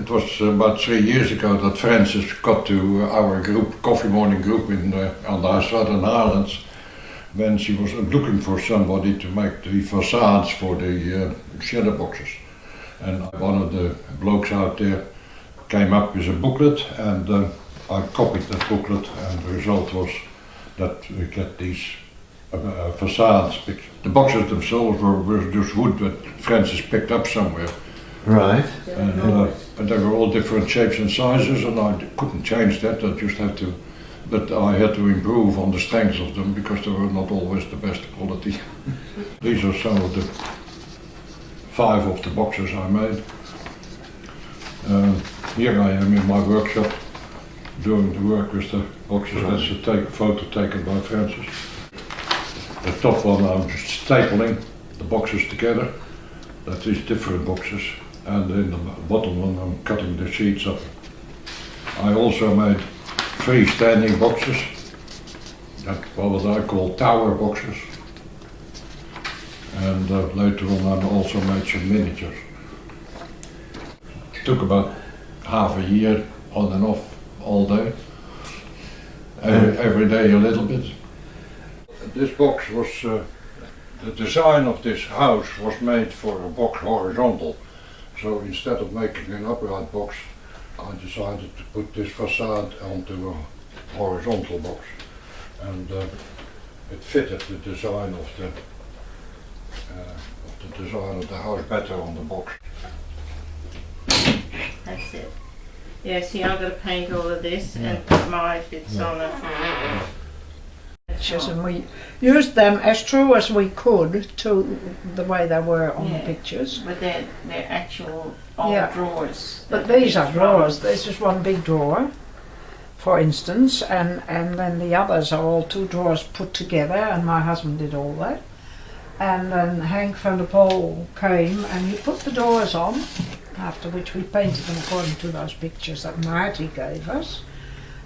It was about 3 years ago that Frances got to our group, coffee morning group on the Southern Highlands, when she was looking for somebody to make the facades for the shadow boxes. And one of the blokes out there came up with a booklet, and I copied that booklet, and the result was that we get these facades. The boxes themselves were just wood that Frances picked up somewhere. Right. And they were all different shapes and sizes, and I couldn't change that. I just had to, but I had to improve on the strength of them because they were not always the best quality. These are some of the 5 of the boxes I made. Here I am in my workshop doing the work with the boxes. That's a photo taken by Frances. The top one I'm just stapling the boxes together. That is different boxes. And in the bottom one I'm cutting the sheets up. I also made freestanding boxes. That's what I call tower boxes. And later on I also made some miniatures. It took about half a year on and off all day. Every day a little bit. This box was, the design of this house was made for a box horizontal. So instead of making an upright box, I decided to put this facade onto a horizontal box. And it fitted the design of the house better on the box. That's it. Yeah, see, I've got to paint all of this and put my bits on it. And we used them as true as we could to the way they were on the pictures. But they're actual old drawers. But these are drawers. This is one big drawer, for instance, and then the others are all 2 drawers put together, and my husband did all that. And then Hank van der Pol came and he put the doors on, after which we painted them according to those pictures that Marty gave us.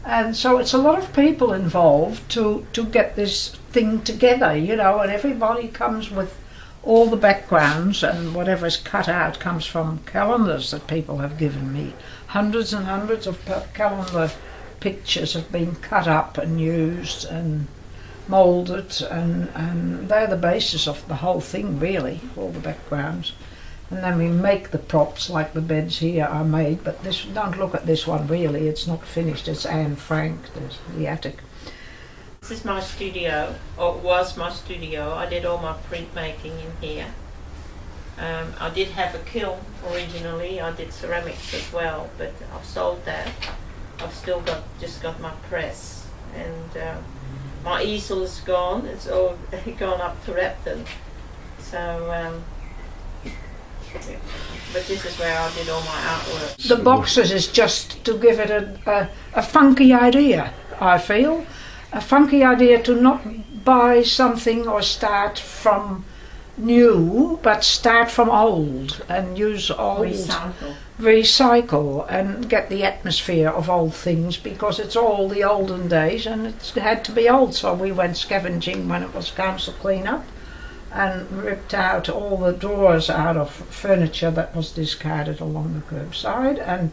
And so it's a lot of people involved to get this thing together, you know, and everybody comes with all the backgrounds, and whatever's cut out comes from calendars that people have given me. Hundreds and hundreds of calendar pictures have been cut up and used and moulded, and they're the basis of the whole thing, really, all the backgrounds. And then we make the props, like the beds here are made, but this, don't look at this one really, it's not finished. It's Anne Frank, the attic. This is my studio, or it was my studio. I did all my printmaking in here. I did have a kiln originally. I did ceramics as well, but I've sold that. I've still just got my press, and my easel is gone. It's all gone up to Repton. So. But this is where I did all my artwork. The boxes is just to give it a funky idea, I feel. A funky idea to not buy something or start from new, but start from old and use old. Recycle and get the atmosphere of old things, because it's all the olden days and it had to be old. So we went scavenging when it was council clean-up and ripped out all the drawers out of furniture that was discarded along the curbside, and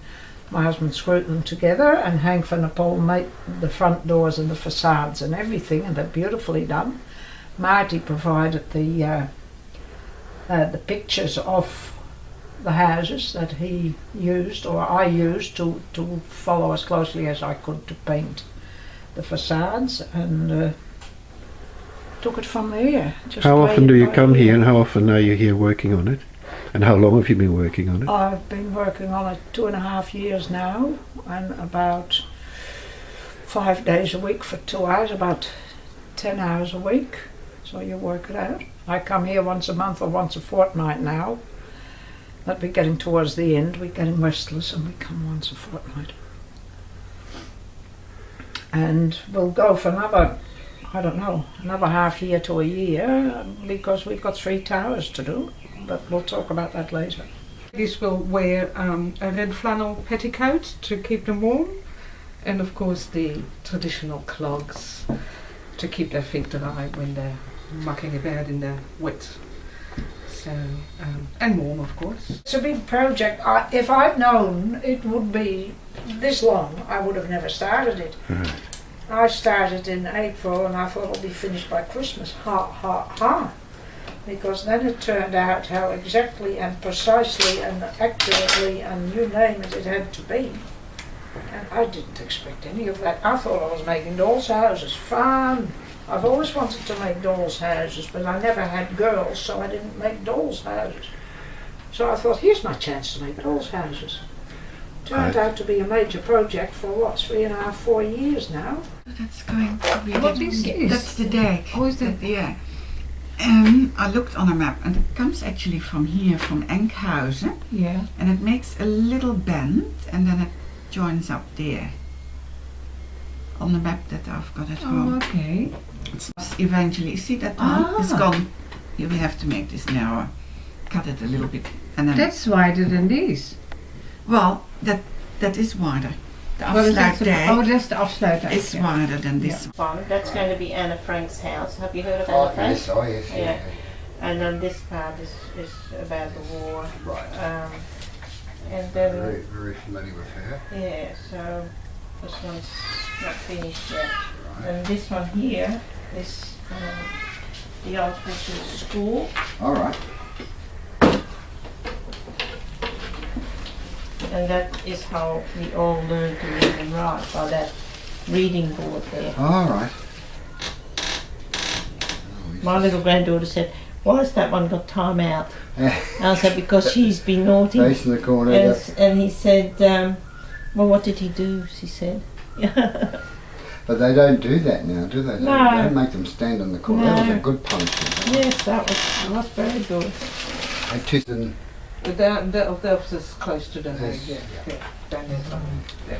my husband screwed them together, and Hank van der Pol made the front doors and the facades and everything, and they're beautifully done. Marty provided the pictures of the houses that he used, or I used, to follow as closely as I could to paint the facades, and took it from there. How often do you come here, and how often are you here working on it? And how long have you been working on it? I've been working on it 2.5 years now, and about 5 days a week for 2 hours, about 10 hours a week. So you work it out. I come here once a month or once a fortnight now. But we're getting towards the end, we're getting restless, and we come once a fortnight. And we'll go for another, I don't know, another half year to a year, because we've got 3 towers to do, but we'll talk about that later. These will wear a red flannel petticoat to keep them warm, and of course the traditional clogs to keep their feet dry when they're mucking about in the wet So and warm, of course. It's a big project. If I'd known it would be this long, I would have never started it. Right. I started in April and I thought it'll be finished by Christmas. Ha. Because then it turned out how exactly and precisely and accurately and you name it, it had to be. And I didn't expect any of that. I thought I was making dolls' houses. Fun! I've always wanted to make dolls' houses, but I never had girls, so I didn't make dolls' houses. So I thought, here's my chance to make dolls' houses. Turned out to be a major project for what, 3.5, 4 years now. That's going to be. What is this? That's the deck. Oh, is that? Yeah. I looked on a map, and it comes actually from here, from Enkhuizen, Yeah. and it makes a little bend, and then it joins up there. On the map that I've got at Oh, home. okay. It's eventually, see that one? It's gone. Here we have to make this narrower. Cut it a little bit, and then. That's wider than this. Well, that is wider. The Well, is that afsluitdijk oh, that's the afsluiter. is wider than this One, that's going to be Anna Frank's house. Have you heard of Oh, Anna Frank? yes, oh yes, Yeah. yeah. And then this part is about the war. Right. And then, Very, very familiar with her. yeah, so this one's not finished yet. And this one here is the old fashioned school. All right. And that is how we all learn to read and write, by that reading board there. All right. My little granddaughter said, why has that one got time out? I said, because she's been naughty. Facing the corner. And, Yep. and he said, well, what did he do? She said. But they don't do that now, do they? They No. don't make them stand in the corner. That was No. a good punishment. Yes, that was very good. They took them. But the officer's close to the Yes. yeah. Down there.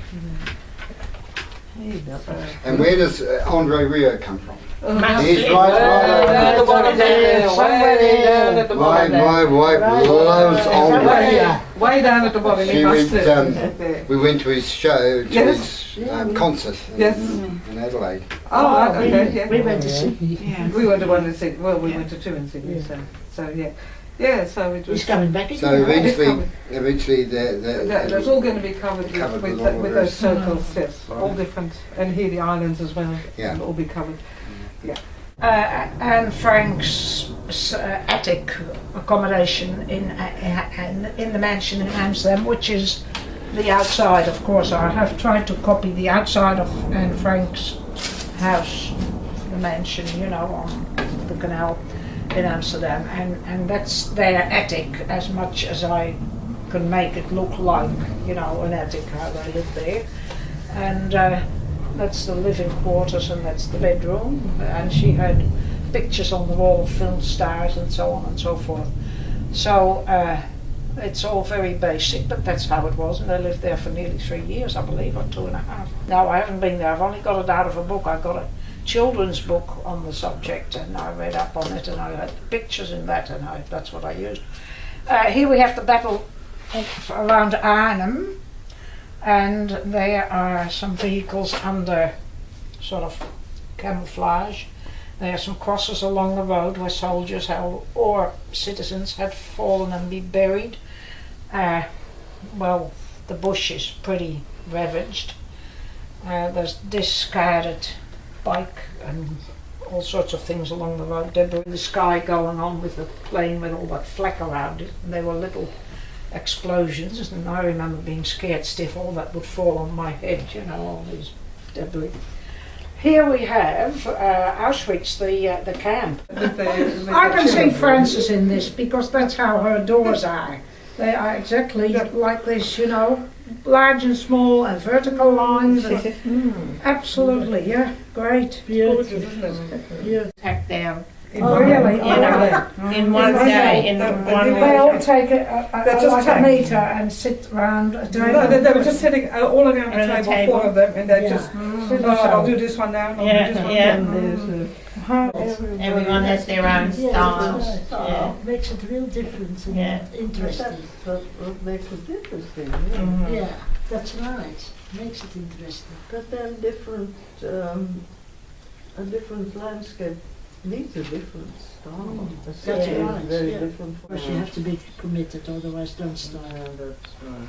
And where does Andre Rio come from? Must He's be. right, At the bottom there, way down at the bottom there. My wife loves Andre. Way down at the bottom. She you must went, have. There. We went to his show, to Yes. his concert Yes. in Adelaide. Oh, right, okay, yeah. We went to see. Yeah. We went to one in Sydney. Well, we went to two in Sydney. So yeah. Yeah, so it was. He's coming back So again. eventually That's all going to be covered Covered with, with with, all with the those circles, yes, all different, and here the islands as well. Yeah. Will all be covered. Anne Frank's attic accommodation in the mansion in Amsterdam, which is the outside, of course. I have tried to copy the outside of Anne Frank's house, the mansion, you know, on the canal in Amsterdam, and that's their attic as much as I can make it look like, you know, an attic, how they live there. And that's the living quarters and that's the bedroom, and she had pictures on the wall of film stars and so on and so forth. So it's all very basic, but that's how it was, and I lived there for nearly 3 years, I believe, or 2.5. No, I haven't been there, I've only got it out of a book. I got a children's book on the subject and I read up on it and I had pictures in that, and that's what I used. Here we have the battle around Arnhem, and there are some vehicles under sort of camouflage. There are some crosses along the road where soldiers or citizens had fallen and been buried. Well, the bush is pretty ravaged. There's discarded bike and all sorts of things along the road. Debris in the sky going on with the plane with all that flak around it. And there were little explosions, and I remember being scared stiff all that would fall on my head, you know, all these debris. Here we have Auschwitz, the camp. I can see Frances in this because that's how her doors are. They are exactly like this, you know, large and small and vertical lines. And absolutely, yeah, great. Gorgeous, isn't it? Yeah. Packed down. Oh, really? You know, in one day, in one They all week. take just like a take- meter and sit round a table. No, they were just sitting all around Around the the table, table. 4 of them, and they Yeah. just, I'll do this one now, I'll Yeah, do this one yeah. now. Everyone has their own style. Yeah. Makes it real different and Yeah. interesting. What makes it interesting, Mhm. Yeah, that's right. Makes it interesting. But then different, a different landscape These are different styles. That's That's right, very yeah. different Of course, you have to be committed, otherwise don't start. Yeah, that's right.